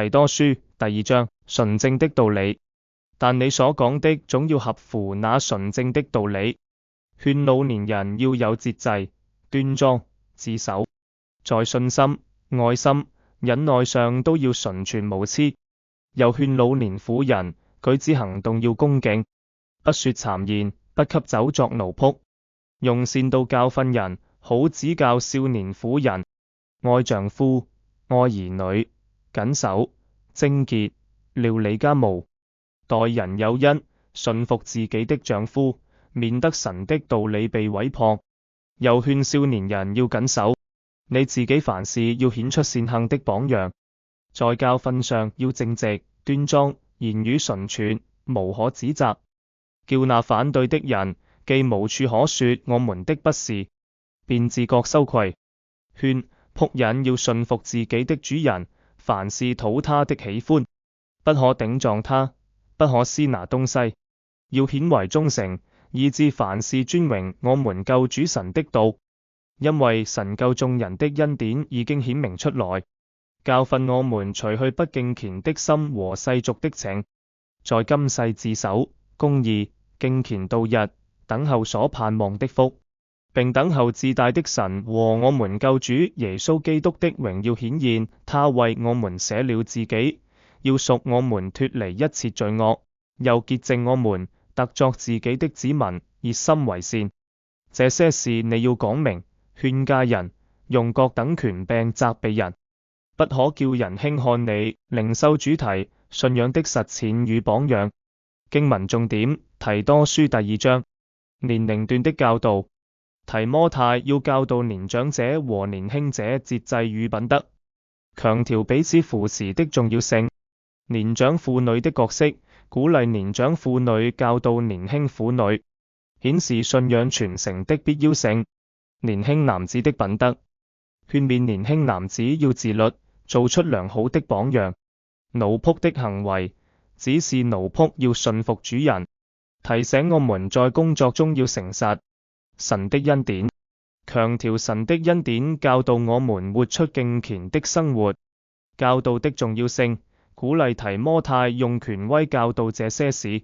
提多書第2章，純正的道理。但你所講的總要合乎那純正的道理。勸老年人要有節制、端莊、自守，在信心、愛心、忍耐上都要純全無疵。又勸老年婦人舉止行動要恭敬，不說讒言，不給酒作奴僕，用善道教訓人，好指教少年婦人，愛丈夫，愛兒女，謹守、貞潔，料理家務，待人有恩，順服自己的丈夫，免得神的道理被毀謗。又勸少年人要謹守，你自己凡事要顯出善行的榜樣，在教訓上要正直、端莊，言語純全，無可指責，叫那反對的人既無處可說我們的不是，便自覺羞愧。勸僕人要順服自己的主人，凡事討他的喜歡，不可頂撞他，不可私拿東西，要顯為忠誠，以致凡事尊榮我們救主神的道。因為神救眾人的恩典已經顯明出來，教訓我們除去不敬虔的心和世俗的情，在今世自守、公義、敬虔度日，等候所盼望的福，並等候至大的神和我們救主耶穌基督的榮耀顯現。他為我們捨了自己，要贖我們脫離一切罪惡，又潔淨我們，特作自己的子民，熱心為善。這些事你要講明，勸戒人，用各等權柄責備人，不可叫人輕看你靈修主題、信仰的實踐與榜樣。經文重點：提多書第2章。年齡段的教導：提摩太要教導年長者和年輕者節制與品德，強調彼此扶持的重要性。年長婦女的角色：鼓勵年長婦女教導年輕婦女，顯示信仰傳承的必要性。年輕男子的品德：勸勉年輕男子要自律，做出良好的榜樣。奴僕的行為：指示奴僕要順服主人，提醒我們在工作中要誠實。神的恩典：強調神的恩典，教導我們活出敬虔的生活。教導的重要性：鼓勵提摩太用權威教導這些事。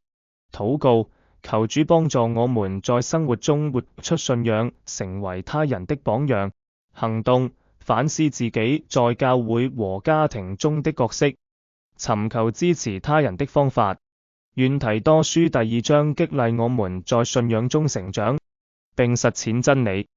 禱告：求主幫助我們在生活中活出信仰，成為他人的榜樣。行動：反思自己在教會和家庭中的角色，尋求支持他人的方法。願提多書第2章激勵我們在信仰中成長，並實踐真理。